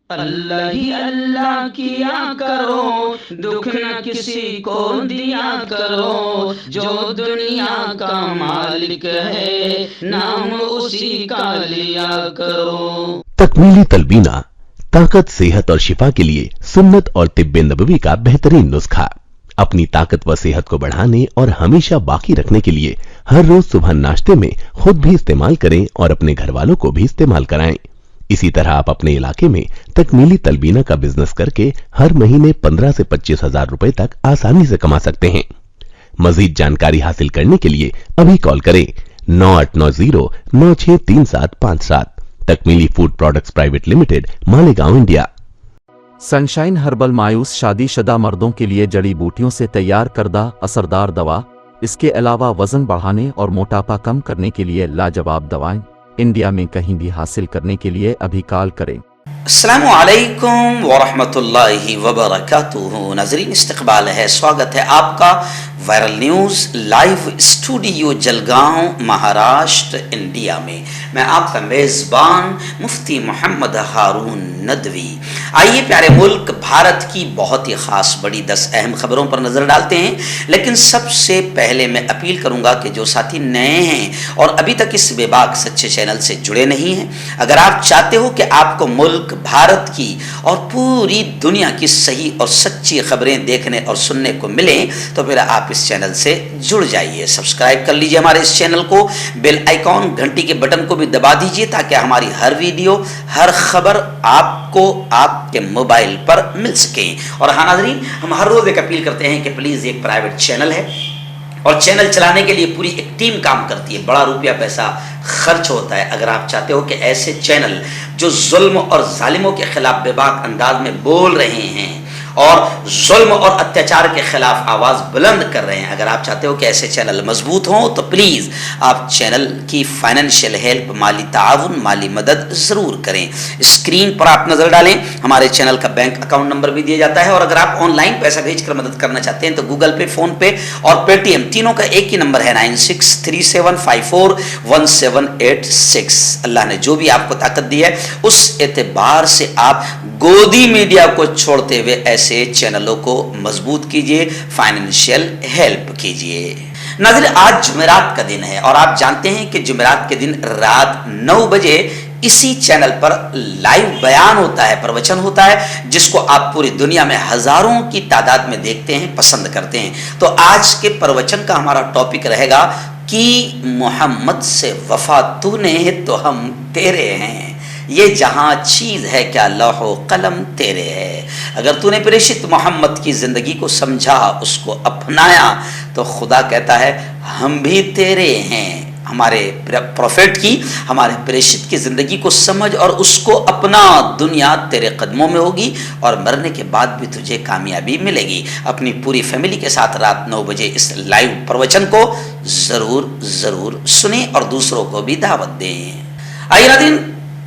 اللہ ہی اللہ کیا کرو، دکھ نہ کسی کو دیا کرو، جو دنیا کا مالک ہے نام اسی کا لیا کرو۔ تکمیلی تلبینہ طاقت، صحت اور شفا کے لیے سنت اور طب نبوی کا بہترین نسخہ۔ اپنی طاقت و صحت کو بڑھانے اور ہمیشہ باقی رکھنے کے لیے ہر روز صبح ناشتے میں خود بھی استعمال کریں اور اپنے گھر والوں کو بھی استعمال کرائیں۔ اسی طرح آپ اپنے علاقے میں تکمیلی تلبینہ کا بزنس کر کے ہر مہینے 15 سے 25 ہزار روپے تک آسانی سے کما سکتے ہیں۔ مزید جانکاری حاصل کرنے کے لیے ابھی کال کریں 9890963757۔ Takmili food products private limited, Malegaon, India. Sunshine herbal مایوس شادی شدہ مردوں کے لیے جڑی بوٹیوں سے تیار کردہ اثردار دوا۔ اس کے علاوہ وزن بڑھانے اور موٹاپا کم کرنے کے لیے لاجواب دوائیں انڈیا میں کہیں بھی حاصل کرنے کے لیے ابھی کال کریں۔ السلام علیکم ورحمۃ اللہ وبرکاتہ۔ ناظرین، استقبال ہے، سواگت ہے آپ کا viral news live studio Jalgaon, Maharashtra, India میں۔ میں آپ کا میزبان مفتی محمد ہارون ندوی۔ آئیے پیارے ملک بھارت کی بہت ہی خاص بڑی 10 اہم خبروں پر نظر ڈالتے ہیں، لیکن سب سے پہلے میں اپیل کروں گا کہ جو ساتھی نئے ہیں اور ابھی تک اس بے باک سچے چینل سے جڑے نہیں ہیں، اگر آپ چاہتے ہو کہ آپ کو ملک بھارت کی اور پوری دنیا کی صحیح اور سچی خبریں دیکھنے اور سننے کو ملیں، تو پھر آپ اس چینل سے جڑ جائیے، سبسکرائب کر لیجئے ہمارے اس چینل کو، بیل آئیکن گھنٹی کے بٹن کو بھی دبا دیجئے تاکہ ہماری ہر ویڈیو، ہر خبر آپ کو آپ کے موبائل پر مل سکیں۔ اور ہاں ناظرین، ہم ہر روز ایک اپیل کرتے ہیں کہ پلیز ایک پرائیویٹ چینل ہے اور چینل چلانے کے لیے پوری ایک ٹیم کام کرتی ہے، بڑا روپیہ پیسہ خرچ ہوتا ہے۔ اگر آپ چاہتے ہو کہ ایسے چینل جو ظلم اور ظالموں کے خلاف بے باک انداز میں بول رہے ہیں اور ظلم اور اتیاچار کے خلاف آواز بلند کر رہے ہیں، اگر آپ چاہتے ہو کہ ایسے چینل مضبوط ہوں تو پلیز آپ چینل کی فائنینشیل ہیلپ، مالی تعاون، مالی مدد ضرور کریں۔ اسکرین پر آپ نظر ڈالیں، ہمارے چینل کا بینک اکاؤنٹ نمبر بھی دیا جاتا ہے، اور اگر آپ آن لائن پیسہ بھیج کر مدد کرنا چاہتے ہیں تو گوگل پے، فون پے اور پے ٹی ایم تینوں کا ایک ہی نمبر ہے 9637541786۔ اللہ نے جو بھی آپ کو طاقت دی ہے اس اعتبار سے آپ گودی میڈیا کو چھوڑتے ہوئے ایسے چینلوں کو مضبوط کیجئے، فائنینشیل ہیلپ کیجئے۔ ناظرین، آج جمعرات کا دن ہے اور آپ جانتے ہیں کہ جمعرات کے دن رات 9 بجے اسی چینل پر لائیو بیان ہوتا ہے، پروچن ہوتا ہے، جس کو آپ پوری دنیا میں ہزاروں کی تعداد میں دیکھتے ہیں، پسند کرتے ہیں۔ تو آج کے پروچن کا ہمارا ٹاپک رہے گا کہ محمد سے وفا تو نے تو ہم تیرے ہیں، یہ جہاں چیز ہے کیا لوح و قلم تیرے ہے۔ اگر تو نے پریشت محمد کی زندگی کو سمجھا، اس کو اپنایا، تو خدا کہتا ہے ہم بھی تیرے ہیں۔ ہمارے پروفیٹ کی، ہمارے پریشت کی زندگی کو سمجھ اور اس کو اپنا، دنیا تیرے قدموں میں ہوگی اور مرنے کے بعد بھی تجھے کامیابی ملے گی۔ اپنی پوری فیملی کے ساتھ رات 9 بجے اس لائیو پروچن کو ضرور سنیں اور دوسروں کو بھی دعوت دیں۔ آئیے ناظرین،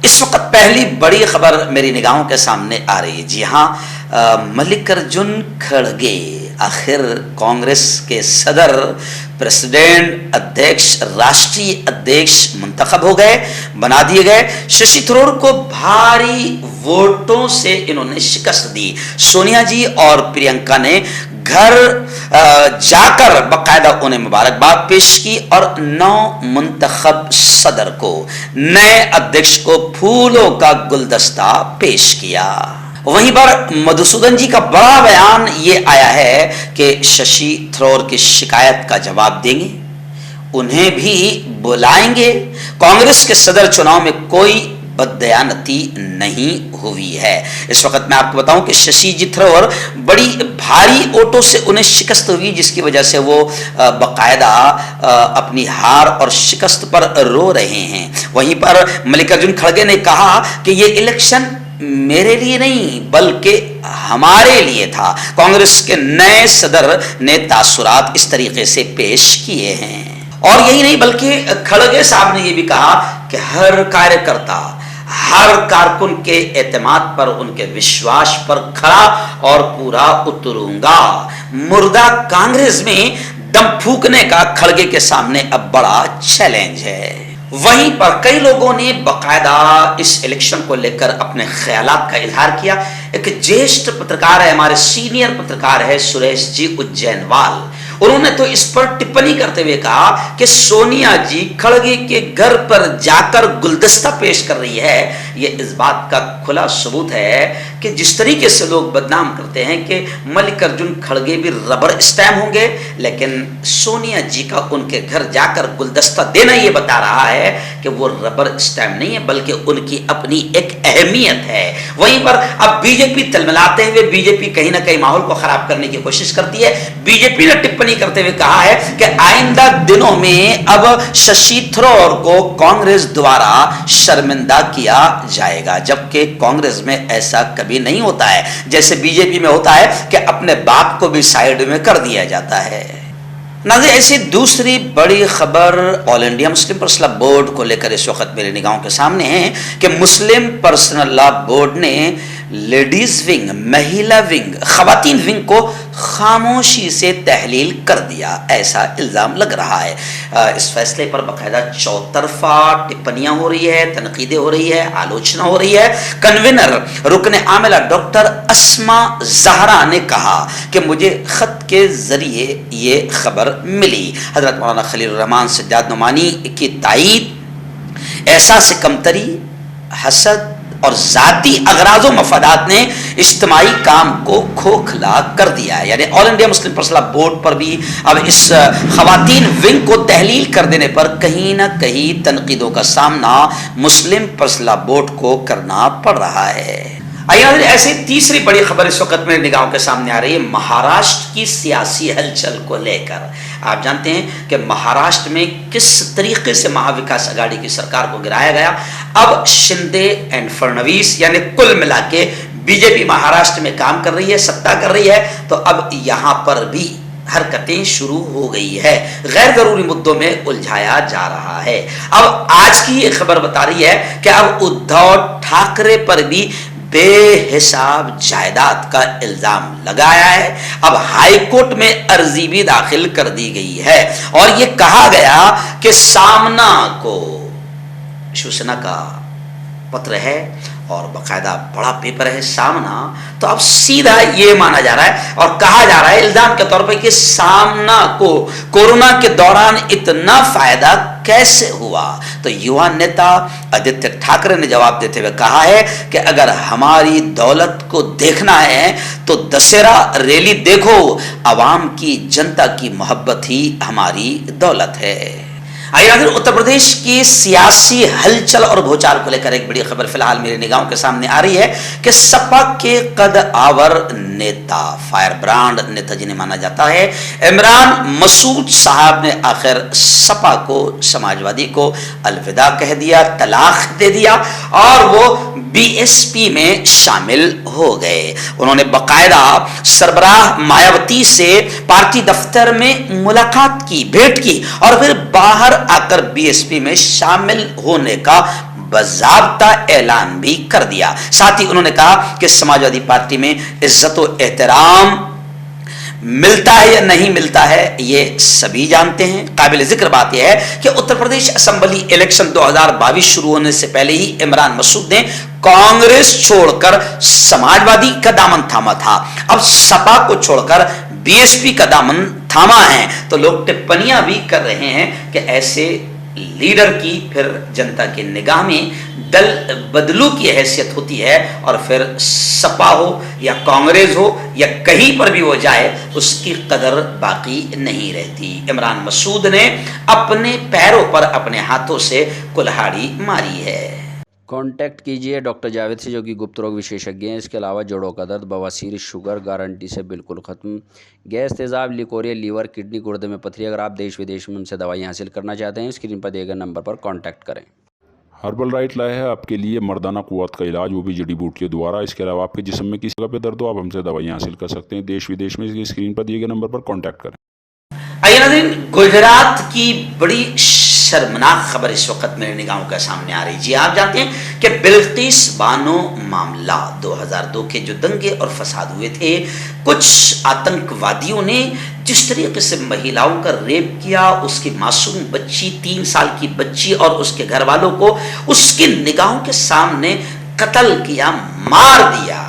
اس وقت پہلی بڑی خبر میری نگاہوں کے سامنے آ رہی ہے۔ جی ہاں، ملکارجن کھڑگے آخر کانگریس کے صدر، پریزیڈنٹ، ادھیکش، راشٹری ادھیکش منتخب ہو گئے، بنا دیے گئے۔ ششی تھرور کو بھاری ووٹوں سے انہوں نے شکست دی۔ سونیا جی اور پرینکا نے گھر جا کر باقاعدہ انہیں مبارکباد پیش کی اور نو منتخب صدر کو، نئے ادھیکش کو پھولوں کا گلدستہ پیش کیا۔ وہیں پر مدھوسودن جی کا بڑا بیان یہ آیا ہے کہ ششی تھرور کی شکایت کا جواب دیں گے، انہیں بھی بلائیں گے۔ کانگریس کے صدر چناؤ میں کوئی بددیانتی نہیں ہوئی ہے۔ اس وقت میں آپ کو بتاؤں کہ ششی جی تھرور بڑی بھاری ووٹوں سے انہیں شکست ہوئی، جس کی وجہ سے وہ باقاعدہ اپنی ہار اور شکست پر رو رہے ہیں۔ وہیں پر ملکارجن کھڑگے نے کہا کہ یہ الیکشن میرے لیے نہیں بلکہ ہمارے لیے تھا۔ کانگریس کے نئے صدر نے تاثرات اس طریقے سے پیش کیے ہیں، اور یہی نہیں بلکہ کھڑگے صاحب نے یہ بھی کہا کہ ہر کاریہ ہر کارکن کے اعتماد پر، ان کے وشواس پر کھڑا اور پورا اتروں گا۔ مردہ کانگریس میں دم پھونکنے کا کھڑگے کے سامنے اب بڑا چیلنج ہے۔ वहीं पर कई लोगों ने बाकायदा इस इलेक्शन को लेकर अपने ख्यालात का इजहार किया। एक ज्येष्ठ पत्रकार है, हमारे सीनियर पत्रकार है सुरेश जी उज्जैनवाल, उन्होंने तो इस पर टिप्पणी करते हुए कहा कि सोनिया जी खड़गे के घर पर जाकर गुलदस्ता पेश कर रही है। यह इस बात का खुला सबूत है कि जिस तरीके से लोग बदनाम करते हैं कि मल्लिकार्जुन खड़गे भी रबर स्टैम्प होंगे, लेकिन सोनिया जी का उनके घर जाकर गुलदस्ता देना यह बता रहा है कि वो रबर स्टैम्प नहीं है, बल्कि उनकी अपनी एक अहमियत है। वहीं पर अब बीजेपी तलमलाते हुए बीजेपी कहीं ना कहीं माहौल को खराब करने की कोशिश करती है। बीजेपी ने टिप्पणी करते हुए कहा है कि आइंदा दिनों में अब शशि थरूर को कांग्रेस द्वारा शर्मिंदा किया जाएगा, जबकि कांग्रेस में ऐसा कभी नहीं होता है, जैसे बीजेपी में होता है कि अपने बाप को भी साइड में कर दिया जाता है। नाज़रीन, ऐसी दूसरी बड़ी खबर all India Muslim personal law board को लेकर इस वक्त मेरी निगाहों के सामने है कि मुस्लिम पर्सनल लॉ बोर्ड ने लेडीज विंग, महिला विंग, खवातीन विंग को खामोशी से तहलील कर दिया, ऐसा इल्जाम लग रहा है। इस फैसले पर बाकायदा चौतरफा टिप्पणियां हो रही है, तनकीदें हो रही है, आलोचना हो रही है। कन्वीनर रुकन आमिला डॉक्टर अस्मा जहरा ने कहा कि मुझे खत के जरिए ये खबर मिली। हजरत मौलाना खलील रहमान सज्जाद नुमानी की ताईद, एहसास कमतरी, हसद और जाती अगराज़ो मफादात ने इज्तिमाई काम को खोखला कर दिया है। यानी all India Muslim personal law board पर भी अब इस खवातीन विंग को तहलील कर देने पर कहीं ना कहीं तनकीदों का सामना मुस्लिम पर्सनल लॉ बोर्ड को करना पड़ रहा है। आइए ऐसी तीसरी बड़ी खबर इस वक्त मेरे निगाहों के सामने आ रही है महाराष्ट्र की सियासी हलचल को लेकर। आप जानते हैं कि महाराष्ट्र में किस तरीके से महाविकास आघाड़ी की सरकार को गिराया गया। अब शिंदे एंड फडणवीस यानी कुल मिला के बीजेपी महाराष्ट्र में काम कर रही है, सत्ता कर रही है, तो अब यहां पर भी हरकतें शुरू हो गई है, गैर जरूरी मुद्दों में उलझाया जा रहा है। अब आज की ये खबर बता रही है कि अब उद्धव ठाकरे पर भी बेहिसाब जायदाद का इल्जाम लगाया है। अब हाई कोर्ट में अर्जी भी दाखिल कर दी गई है और यह कहा गया कि सामना को शिवसेना का पत्र है और बाकायदा बड़ा पेपर है सामना, तो अब सीधा ये माना जा रहा है और कहा जा रहा है इल्जाम के तौर पर कि सामना को कोरोना के दौरान इतना फायदा कैसे हुआ। तो युवा नेता आदित्य ठाकरे ने जवाब देते हुए कहा है कि अगर हमारी दौलत को देखना है तो दशहरा रैली देखो, आवाम की, जनता की मोहब्बत ही हमारी दौलत है। आइए उत्तर प्रदेश की सियासी हलचल और भूचाल को लेकर एक बड़ी खबर फिलहाल मेरी निगाहों के सामने आ रही है कि सपा के कद आवर नेता, फायर ब्रांड नेता जिन्हें माना जाता है, इमरान मसूद साहब ने आखिर सपा को, समाजवादी को अलविदा कह दिया, तलाक दे दिया और वो बीएसपी में शामिल हो गए। उन्होंने बाकायदा सरबराह मायावती से पार्टी दफ्तर में मुलाकात की, भेंट की और फिर बाहर आकर बीएसपी में शामिल होने का बाज़ाब्ता ऐलान भी कर दिया। साथ ही उन्होंने कहा कि समाजवादी पार्टी में इज्जत और एहतराम मिलता है या नहीं मिलता है ये सभी जानते हैं। काबिल जिक्र बात यह है कि उत्तर प्रदेश असेंबली इलेक्शन 2022 शुरू होने से पहले ही इमरान मसूद ने कांग्रेस छोड़कर समाजवादी का दामन थामा था। अब सपा को छोड़कर बीएसपी का दामन थामा है, तो लोग टिप्पणियां भी कर रहे हैं कि ऐसे लीडर की फिर जनता की निगाह में दल बदलू की हैसियत होती है और फिर सपा हो या कांग्रेस हो या कहीं पर भी वो जाए उसकी कदर बाकी नहीं रहती। इमरान मसूद ने अपने पैरों पर अपने हाथों से कुल्हाड़ी मारी है। कांटेक्ट कीजिए डॉक्टर जावेद से जो कि गुप्त रोग विशेषज्ञ हैं। इसके अलावा जोड़ों का दर्द, बवासीर, शुगर गारंटी से बिल्कुल ख़त्म, गैस, तेज़ाब, लिकोरिया, लीवर, किडनी, गुर्दे में पथरी। अगर आप देश विदेश में उनसे दवाई हासिल करना चाहते हैं स्क्रीन पर दिए गए नंबर पर कांटेक्ट करें। हर्बल राइट लाया है आपके लिए मर्दाना कुव्वत का इलाज, वो भी जड़ी बूटियों द्वारा। इसके अलावा आपके जिस्म में किसी जगह पे दर्द हो आप हमसे दवाई हासिल कर सकते हैं देश विदेश में। स्क्रीन पर दिए गए नंबर पर कांटेक्ट करें। आइए नाज़रीन, गुजरात की बड़ी शर्मनाक खबर इस वक्त मेरे निगाहों के सामने आ रही। जी आप जानते हैं कि बिल्किस बानो मामला 2002 के जो दंगे और फसाद हुए थे, कुछ आतंकवादियों ने जिस तरीके से महिलाओं का रेप किया, उसकी मासूम बच्ची 3 साल की बच्ची और उसके घर वालों को उसकी निगाहों के सामने कत्ल किया, मार दिया।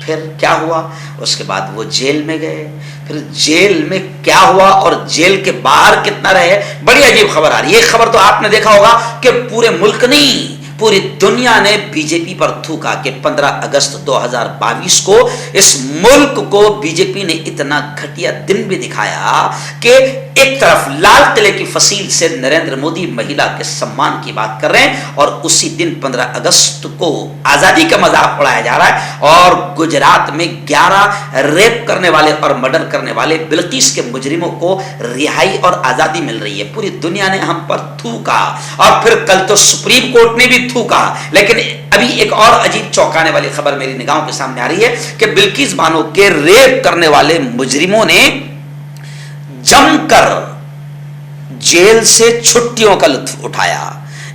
फिर क्या हुआ? उसके बाद वो जेल में गए। फिर जेल में क्या हुआ और जेल के बाहर कितना रहे, बड़ी अजीब खबर आ रही है। ये खबर तो आपने देखा होगा कि पूरे मुल्क नहीं, पूरी दुनिया ने बीजेपी पर थूका कि 15 अगस्त 2022 को इस मुल्क को बीजेपी ने इतना घटिया दिन भी दिखाया कि एक तरफ लाल किले की फसील से नरेंद्र मोदी महिला के सम्मान की बात कर रहे हैं और उसी दिन 15 अगस्त को आजादी का मजाक उड़ाया जा रहा है और गुजरात में 11 रेप करने वाले और मर्डर करने वाले बिल्किस के मुजरिमों को रिहाई और आजादी मिल रही है। पूरी दुनिया ने हम पर थूका और फिर कल तो सुप्रीम कोर्ट ने भी थूका। लेकिन अभी एक और अजीब चौंकाने वाली खबर मेरी निगाहों के सामने आ रही है कि बिल्किस बानो के रेप करने वाले मुजरिमों ने जमकर जेल से छुट्टियों का लुत्फ उठाया।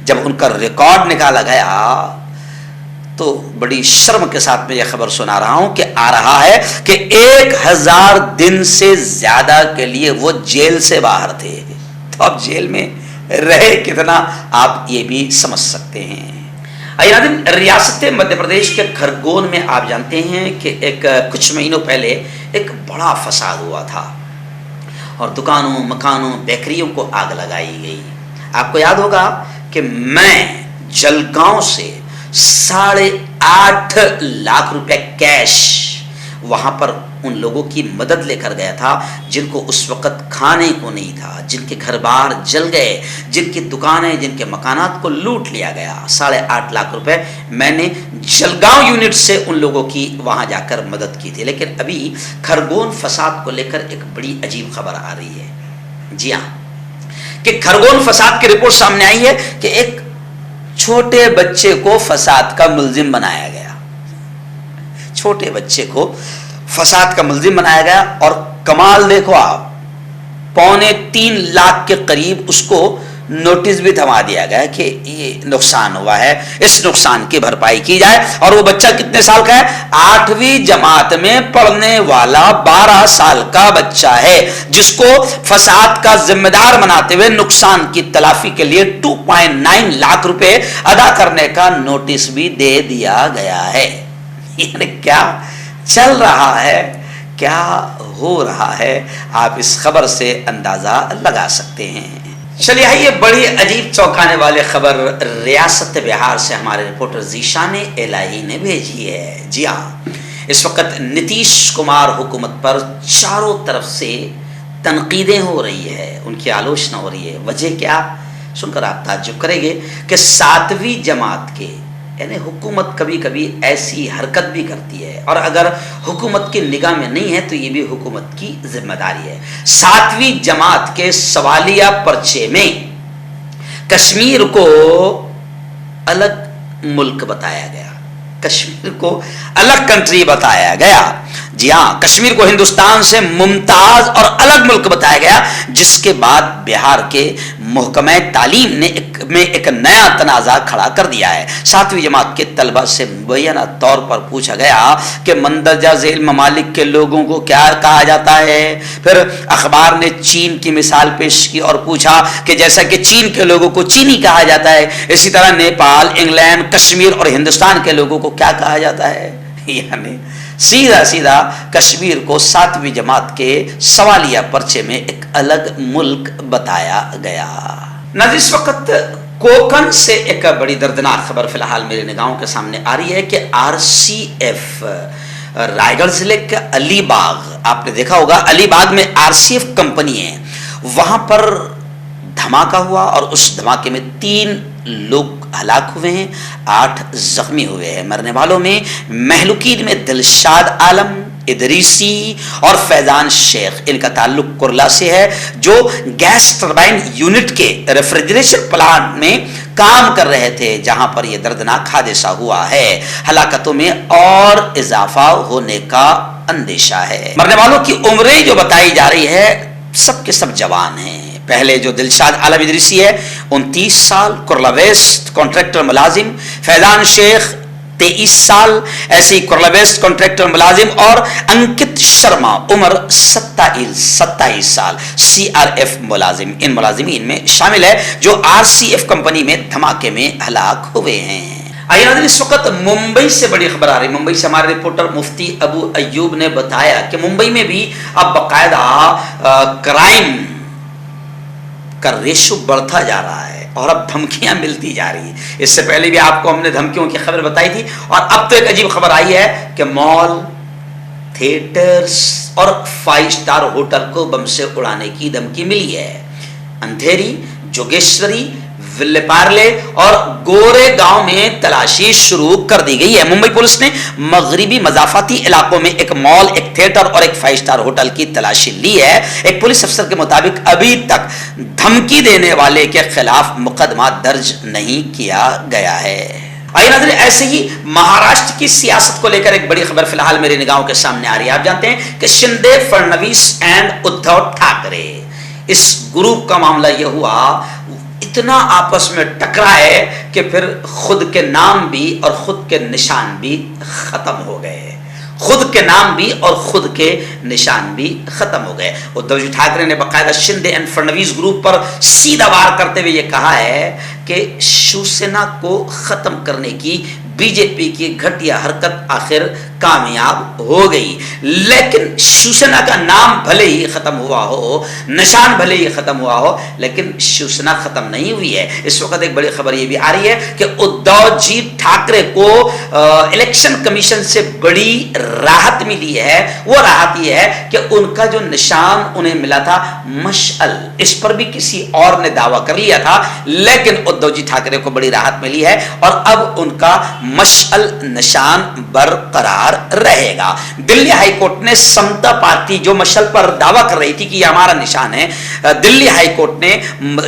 जब उनका रिकॉर्ड निकाला गया तो बड़ी शर्म के साथ मैं यह खबर सुना रहा हूं कि आ रहा है कि 1000 दिन से ज्यादा के लिए वो जेल से बाहर थे। तो अब जेल में रहे कितना, आप ये भी समझ सकते हैं। नाज़रीन, रियासत मध्य प्रदेश के खरगोन में आप जानते हैं कि एक कुछ महीनों पहले एक बड़ा फसाद हुआ था और दुकानों, मकानों, बेकरियों को आग लगाई गई। आपको याद होगा कि मैं जलगांव से 8.5 लाख रुपए कैश वहां पर उन लोगों की मदद लेकर गया था जिनको उस वक्त खाने को नहीं था, जिनके घर बार जल गए, जिनकी दुकानें, जिनके मकानात को लूट लिया गया। 8.5 लाख रुपए मैंने जलगांव यूनिट से उन लोगों की वहां जाकर मदद की थी। लेकिन अभी खरगोन फसाद को लेकर एक बड़ी अजीब खबर आ रही है। जी हाँ, कि खरगोन फसाद की रिपोर्ट सामने आई है कि एक छोटे बच्चे को फसाद का मुलजिम बनाया गया। छोटे बच्चे को फसाद का मुलजिम बनाया गया और कमाल देखो आप, 2.25 लाख के करीब उसको नोटिस भी थमा दिया गया कि ये नुकसान हुआ है, इस नुकसान की भरपाई की जाए। और वो बच्चा कितने साल का है? 8वीं जमात में पढ़ने वाला 12 साल का बच्चा है, जिसको फसाद का जिम्मेदार बनाते हुए नुकसान की तलाफी के लिए 2.9 लाख रुपए अदा करने का नोटिस भी दे दिया गया है। यानी क्या चल रहा है, क्या हो रहा है, आप इस खबर से अंदाजा लगा सकते हैं। चलिए आइए, बड़ी अजीब चौंकाने वाली खबर रियासत बिहार से हमारे रिपोर्टर जीशान इलाही ने भेजी है। जी हाँ, इस वक्त नीतीश कुमार हुकूमत पर चारों तरफ से तनकीदें हो रही है, उनकी आलोचना हो रही है। वजह क्या? सुनकर आप ताज्जुब करेंगे कि 7वीं जमात के यानी हुकूमत कभी कभी ऐसी हरकत भी करती है और अगर हुकूमत की निगाह में नहीं है तो ये भी हुकूमत की जिम्मेदारी है। 7वीं जमात के सवालिया पर्चे में कश्मीर को अलग मुल्क बताया गया, कश्मीर को अलग कंट्री बताया गया। जी हाँ, कश्मीर को हिंदुस्तान से मुमताज और अलग मुल्क बताया गया, जिसके बाद बिहार के महकमा तालीम ने एक नया तनाज़ा खड़ा कर दिया है। 7वीं जमात के तलबा से मुबैना तौर पर पूछा गया कि मंदरजा झेल ममालिक के लोगों को क्या कहा जाता है। फिर अखबार ने चीन की मिसाल पेश की और पूछा कि जैसा कि चीन के लोगों को चीनी कहा जाता है, इसी तरह नेपाल, इंग्लैंड, कश्मीर और हिंदुस्तान के लोगों को क्या कहा जाता है। यानी सीधा सीधा कश्मीर को 7वीं जमात के सवालिया पर्चे में एक अलग मुल्क बताया गया। नाज़रीन, इस वक्त कोकन से एक बड़ी दर्दनाक खबर फिलहाल मेरे निगाहों के सामने आ रही है कि RCF रायगढ़ जिले के अलीबाग, आपने देखा होगा अलीबाग में RCF कंपनी है, वहां पर धमाका हुआ और उस धमाके में 3 लोग हलाक हुए हैं, 8 जख्मी हुए हैं। मरने वालों में महलुकीन में दिलशाद आलम, इदरीसी और फैजान शेख, इनका ताल्लुक कुरला से है, जो गैस टरबाइन यूनिट के रेफ्रिजरेशन प्लांट में काम कर रहे थे, जहां पर यह दर्दनाक हादसा हुआ है। हलाकतों में और इजाफा होने का अंदेशा है। मरने वालों की उम्रें जो बताई जा रही है, सब के सब जवान हैं, पहले जो दिलशाद आलम इदरीसी है 29 साल, कुरला वेस्ट कॉन्ट्रैक्टर मुलाजिम, फैजान शेख 23 साल, ऐसे ही कुरला वेस्ट कॉन्ट्रैक्टर मुलाजिम, और अंकित शर्मा उम्र 27 साल, CRF मुलाजिम, इन मुलाजिमीन में शामिल है जो RCF कंपनी में धमाके में हलाक हुए हैं। आइए नाज़रीन, इस वक्त मुंबई से बड़ी खबर आ रही। मुंबई से हमारे रिपोर्टर मुफ्ती अबू अय्यूब ने बताया कि मुंबई में भी अब बाकायदा क्राइम का रेशो बढ़ता जा रहा है और अब धमकियां मिलती जा रही है। इससे पहले भी आपको हमने धमकियों की खबर बताई थी, और अब तो एक अजीब खबर आई है कि मॉल, थिएटर्स और 5 स्टार होटल को बम से उड़ाने की धमकी मिली है। अंधेरी, जोगेश्वरी, विल्लेपार्ले और गोरेगांव में तलाशी शुरू कर दी गई है। मुंबई पुलिस ने मगरिबी मजाफाती इलाकों में एक मॉल, एक थिएटर और एक 5 स्टार होटल की तलाशी ली है। एक पुलिस अफसर के मुताबिक अभी तक धमकी देने वाले के खिलाफ मुकदमा दर्ज नहीं किया गया है। आइए नाज़रीन, ऐसे ही महाराष्ट्र की सियासत को लेकर एक बड़ी खबर फिलहाल मेरी निगाहों के सामने आ रही है। आप जानते हैं कि शिंदे, फडणवीस एंड उद्धव ठाकरे, इस ग्रुप का मामला यह हुआ, इतना आपस में टकराए कि फिर खुद के नाम भी और खुद के निशान भी खत्म हो गए। खुद के नाम भी और खुद के निशान भी खत्म हो गए। उद्धव जी ठाकरे ने बाकायदा शिंदे एंड फडणवीस ग्रुप पर सीधा वार करते हुए यह कहा है कि शिवसेना को खत्म करने की बीजेपी की घटिया हरकत आखिर कामयाब हो गई। लेकिन शिवसेना का नाम भले ही खत्म हुआ हो, निशान भले ही खत्म हुआ हो, लेकिन शिवसेना खत्म नहीं हुई है। इस वक्त एक बड़ी खबर यह भी आ रही है कि उद्धव जी ठाकरे को इलेक्शन कमीशन से बड़ी राहत मिली है। वो राहत यह है कि उनका जो निशान उन्हें मिला था मशअल, इस पर भी किसी और ने दावा कर लिया था, लेकिन उद्धव जी ठाकरे को बड़ी राहत मिली है और अब उनका मशअल निशान बरकरार रहेगा। दिल्ली हाईकोर्ट ने समता पार्टी जो मशअल पर दावा कर रही थी कि यह हमारा निशान है, दिल्ली हाईकोर्ट ने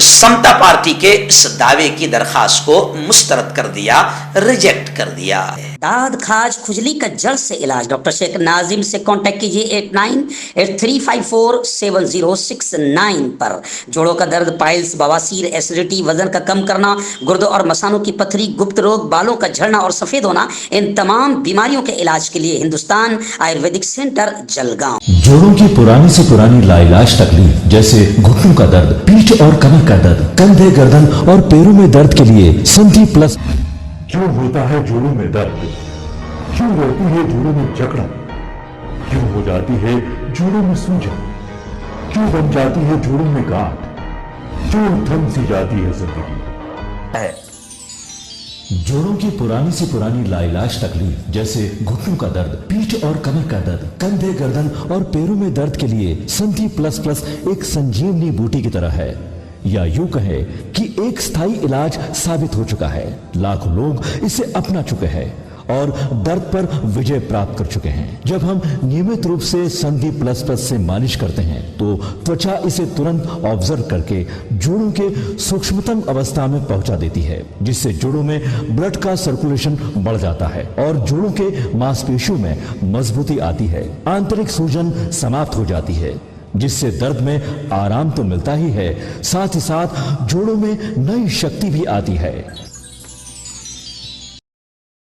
समता पार्टी के इस दावे की दरखास्त को मुस्तरद कर दिया, रिजेक्ट कर दिया। दाद, खाज, खुजली का जड़ से इलाज डॉक्टर शेख नाजिम से कांटेक्ट कीजिए 8983547069 पर। जोड़ों का दर्द, पाइल्स, बवासीर, एसिडिटी, वजन का कम करना, गुर्दों और मसानों की पथरी, गुप्त रोग, बालों का झड़ना और सफेद होना, इन तमाम बीमारियों के इलाज के लिए हिंदुस्तान आयुर्वेदिक सेंटर जलगांव। जोड़ों की पुरानी से पुरानी लाइलाज तकलीफ जैसे घुटनों का दर्द, पीठ और कमर का दर्द, कंधे, गर्दन और पैरों में दर्द के लिए संधि प्लस। क्यों होता है जोड़ों में दर्द? क्यों रहती है जोड़ों में जकड़न? क्यों हो जाती है जोड़ों में सूजन? क्यों बन जाती है जोड़ों में गांठ? क्यों थम सी जाती है जिंदगी? जोड़ों की पुरानी से पुरानी लाइलाज तकलीफ जैसे घुटनों का दर्द, पीठ और कमर का दर्द, कंधे, गर्दन और पैरों में दर्द के लिए संधि प्लस प्लस एक संजीवनी बूटी की तरह है, या यूं कहे कि एक स्थायी इलाज साबित हो चुका है। लाखों लोग इसे अपना चुके हैं और दर्द पर विजय प्राप्त कर चुके हैं। जब हम नियमित रूप से संधि प्लस प्लस से मालिश करते हैं तो त्वचा इसे तुरंत ऑब्जर्व करके जोड़ों के सूक्ष्मतम अवस्था में पहुंचा देती है, जिससे जोड़ों में ब्लड का सर्कुलेशन बढ़ जाता है और जोड़ों के मांसपेशियों में मजबूती आती है। आंतरिक सूजन समाप्त हो जाती है, जिससे दर्द में आराम तो मिलता ही है, साथ ही साथ जोड़ों में नई शक्ति भी आती है।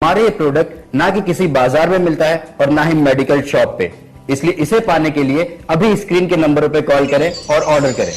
हमारे ये प्रोडक्ट ना कि किसी बाजार में मिलता है और ना ही मेडिकल शॉप पे, इसलिए इसे पाने के लिए अभी स्क्रीन के नंबरों पे कॉल करें और ऑर्डर करें।